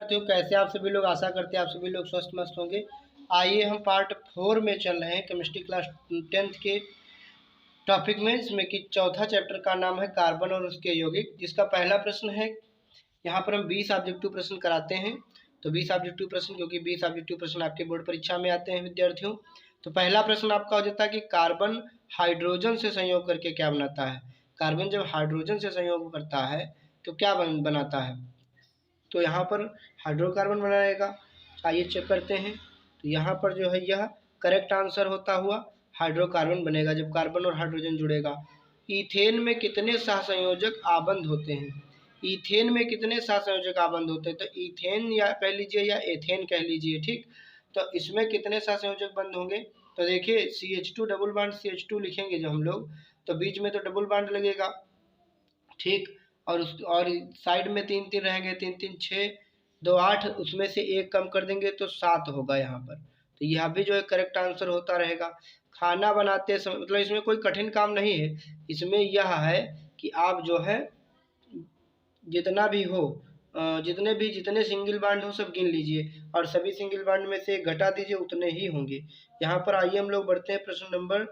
विद्यार्थियों, कैसे आप सभी लोग? आशा करते हैं आप सभी लोग स्वस्थ मस्त होंगे। आइए हम पार्ट 4 में चल रहे हैं केमिस्ट्री क्लास 10th के टॉपिक में, जिसमें कि चौथा चैप्टर का नाम है कार्बन और उसके यौगिक, जिसका पहला प्रश्न है। यहाँ पर हम 20 ऑब्जेक्टिव प्रश्न कराते हैं। तो 20 ऑब्जेक्टिव प्रश्न, क्योंकि 20 ऑब्जेक्टिव प्रश्न आपके बोर्ड परीक्षा में आते हैं विद्यार्थियों। तो पहला प्रश्न आपका हो जाता है कि कार्बन हाइड्रोजन से संयोग करके क्या बनाता है। कार्बन जब हाइड्रोजन से संयोग करता है तो क्या बनाता है। तो यहाँ पर हाइड्रोकार्बन बनाएगा। आइए चेक करते हैं। तो यहाँ पर जो है यह करेक्ट आंसर होता हुआ हाइड्रोकार्बन बनेगा जब कार्बन और हाइड्रोजन जुड़ेगा। ईथेन में कितने सहसंयोजक आबंध होते हैं। ईथेन में कितने सहसंयोजक आबंध होते हैं। तो ईथेन या कह लीजिए या एथेन कह लीजिए, ठीक। तो इसमें कितने सहसंयोजक बंद होंगे। तो देखिए CH2 डबल बॉन्ड CH2 लिखेंगे जब हम लोग, तो बीच में तो डबल बॉन्ड लगेगा, ठीक। और साइड में 3 3 रहेंगे, 3 3 6 2 8, उसमें से एक कम कर देंगे तो 7 होगा यहाँ पर। तो यह भी जो है करेक्ट आंसर होता रहेगा। खाना बनाते समय, मतलब इसमें कोई कठिन काम नहीं है। इसमें यह है कि आप जो है जितना भी हो, जितने सिंगल बॉन्ड हो सब गिन लीजिए और सभी सिंगल बॉन्ड में से एक घटा दीजिए, उतने ही होंगे। यहाँ पर आइए हम लोग बढ़ते हैं प्रश्न नंबर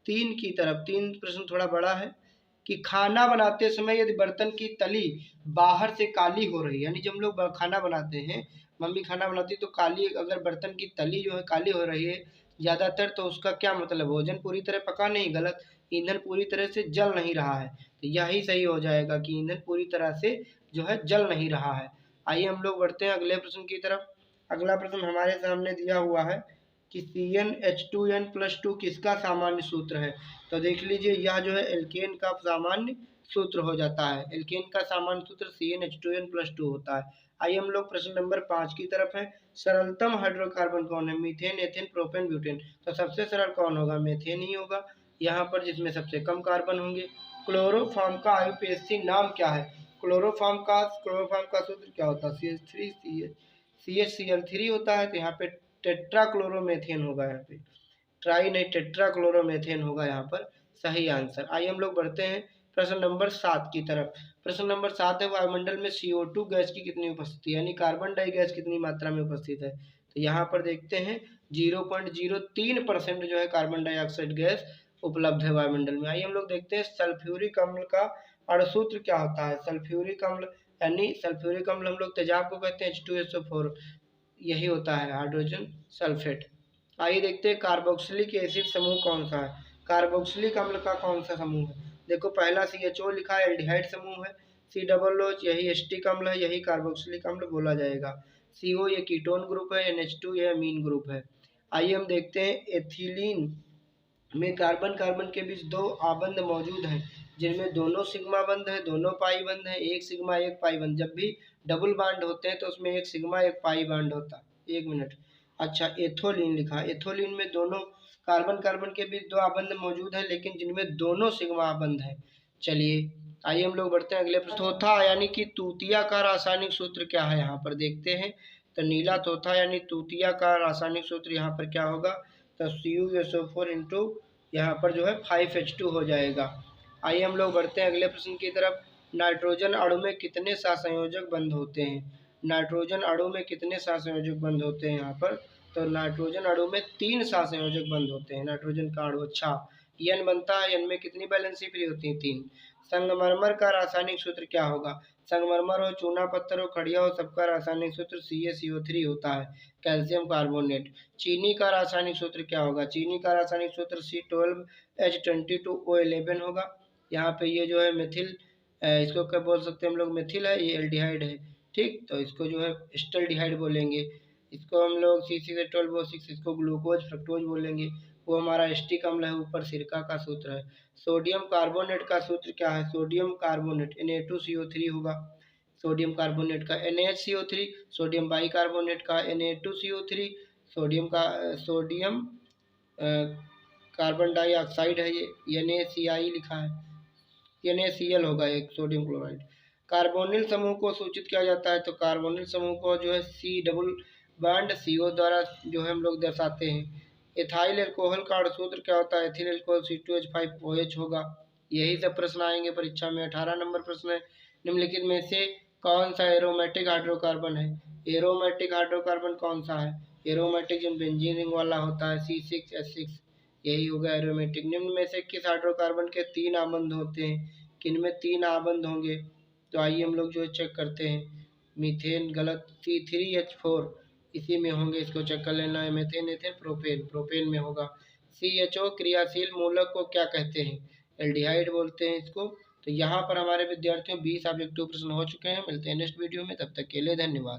3 की तरफ। 3 प्रश्न थोड़ा बड़ा है कि खाना बनाते समय यदि बर्तन की तली बाहर से काली हो रही है, यानी जब हम लोग खाना बनाते हैं, मम्मी खाना बनाती है तो काली, अगर बर्तन की तली जो है काली हो रही है ज़्यादातर, तो उसका क्या मतलब, भोजन पूरी तरह पका नहीं, गलत, ईंधन पूरी तरह से जल नहीं रहा है। तो यही सही हो जाएगा कि ईंधन पूरी तरह से जो है जल नहीं रहा है। आइए हम लोग बढ़ते हैं अगले प्रश्न की तरफ। अगला प्रश्न हमारे सामने दिया हुआ है कि CnH2n+2 किसका सामान्य सूत्र है। तो देख लीजिए यह जो है एल्केन का सामान्य सूत्र हो जाता है। एल्केन का सामान्य सूत्र CnH2n+2 होता है। आइए हम लोग प्रश्न नंबर 5 की तरफ है। सरलतम हाइड्रोकार्बन कौन है। Methane, ethane, propane, butane. तो सबसे सरल कौन होगा, मीथेन ही होगा यहाँ पर, जिसमें सबसे कम कार्बन होंगे। क्लोरोफॉर्म का आयुपेस्टी नाम क्या है। क्लोरोफॉर्म का सूत्र क्या होता है, CH3 होता है। तो यहाँ पे टेट्राक्लोरोमेथेन होगा, यहाँ पे ट्राई नहीं टेट्राक्लोरोमेथेन होगा यहाँ पर सही आंसर। आइए हम लोग बढ़ते हैं प्रश्न नंबर 7 की तरफ। प्रश्न नंबर 7 है वायुमंडल में CO2 गैस की कितनी उपस्थिति, यानी कार्बन डाई गैस कितनी मात्रा में उपस्थित है। तो यहाँ पर देखते हैं 0.03% जो है कार्बन डाइऑक्साइड गैस उपलब्ध है वायुमंडल में। आइए हम लोग देखते हैं सल्फ्यूरिक अम्ल का अणुसूत्र क्या होता है। सल्फ्यूरिक अम्ल, यानी सल्फ्यूरिक अम्ल हम लोग तेजाब को कहते हैं, H2SO4, यही होता है हाइड्रोजन सल्फेट। आइए देखते हैं कार्बोक्सिलिक एसिड समूह कौन सा है। कार्बोक्सिलिक अम्ल का कौन सा समूह है। देखो पहला CHO लिखा है, एल्डिहाइड समूह है। C+OH यही एस्टिक अम्ल है, यही कार्बोक्सिलिक अम्ल बोला जाएगा। CO ये कीटोन ग्रुप है, NH2 ये अमीन ग्रुप है। आइए हम देखते हैं एथिलीन में कार्बन कार्बन के बीच 2 आबंध मौजूद हैं, जिनमें दोनों सिग्मा बंध है, दोनों पाई बंध है, एक सिग्मा एक पाई बंध। जब भी डबल बॉन्ड होते हैं तो उसमें एक सिग्मा एक पाई बॉन्ड होता है। एक मिनट, अच्छा एथोलिन लिखा। एथोलिन में दोनों कार्बन कार्बन के बीच 2 आबंध मौजूद है, लेकिन जिनमें दोनों सिग्मा आबंध है। चलिए आइए हम लोग बढ़ते हैं अगले प्रश्न। तोथा यानी कि तूतिया का रासायनिक सूत्र क्या है, यहाँ पर देखते हैं। तो नीला तोथा यानी तूतिया का रासायनिक सूत्र यहाँ पर क्या होगा। तो CuSO4 इंटू यहाँ पर जो है 5H2 हो जाएगा। आइए हम लोग बढ़ते हैं अगले प्रश्न की तरफ। नाइट्रोजन अणु में कितने सहसंयोजक बंध होते हैं। नाइट्रोजन अणु में कितने सहसंयोजक बंध होते हैं यहाँ पर। तो नाइट्रोजन अणु में 3 सहसंयोजक बंध होते हैं। नाइट्रोजन का अणु, अच्छा N बनता है, N में कितनी वैलेंसी फ्री होती है, 3। संगमरमर का रासायनिक सूत्र क्या होगा। संगमरमर हो, चूना पत्थर हो, खड़िया हो, सबका रासायनिक सूत्र CaCO3 होता है, कैल्शियम कार्बोनेट। चीनी का रासायनिक सूत्र क्या होगा। चीनी का रासायनिक सूत्र C12H22O11 होगा। यहाँ पे ये जो है मिथिल, इसको क्या बोल सकते हैं हम लोग, मिथिल है, ये एल्डिहाइड है, ठीक। तो इसको जो है एस्टल्डिहाइड बोलेंगे। इसको हम लोग C6H12O6, इसको ग्लूकोज फ्रक्टोज बोलेंगे। वो हमारा एस्टिक अम्ल है, ऊपर सिरका का सूत्र है। सोडियम कार्बोनेट का सूत्र क्या है। सोडियम कार्बोनेट Na2CO3 होगा। सोडियम कार्बोनेट का NaHCO3, सोडियम बाइकार्बोनेट का Na2CO3, सोडियम कार्बन डाइऑक्साइड है, ये NaCl लिखा है, NaCl होगा एक, सोडियम क्लोराइड। कार्बोनिल समूह को सूचित किया जाता है। तो कार्बोनिल समूह को जो है C डबल बॉन्ड CO द्वारा जो है हम लोग दर्शाते हैं। एथाइल एल्कोहल का अणुसूत्र क्या होता है। एथिल एल्कोहल C2H5OH होगा। यही सब प्रश्न आएंगे परीक्षा में। 18 नंबर प्रश्न है, निम्नलिखित में से कौन सा एरोमेटिक हाइड्रोकार्बन है? एरोमेटिक हाइड्रोकार्बन कौन सा है? एरोमेटिक जो बेंजीन रिंग वाला होता है C6H6, यही होगा एरोमेटिक। निम्न में से किस हाइड्रोकार्बन के 3 आबंध होते हैं? किन में 3 आबंध होंगे? तो आइए हम लोग जो है चेक करते हैं। मीथेन गलत, C3H4 इसी में होंगे, इसको चेक कर लेना है। मीथेन, एथेन, प्रोपेन, प्रोपेन में होगा। CHO क्रियाशील मूलक को क्या कहते हैं? एल्डिहाइड बोलते हैं इसको। तो यहाँ पर हमारे विद्यार्थियों 20 ऑब्जेक्टिव प्रश्न हो चुके हैं। मिलते हैं नेक्स्ट वीडियो में, तब तक के लिए धन्यवाद।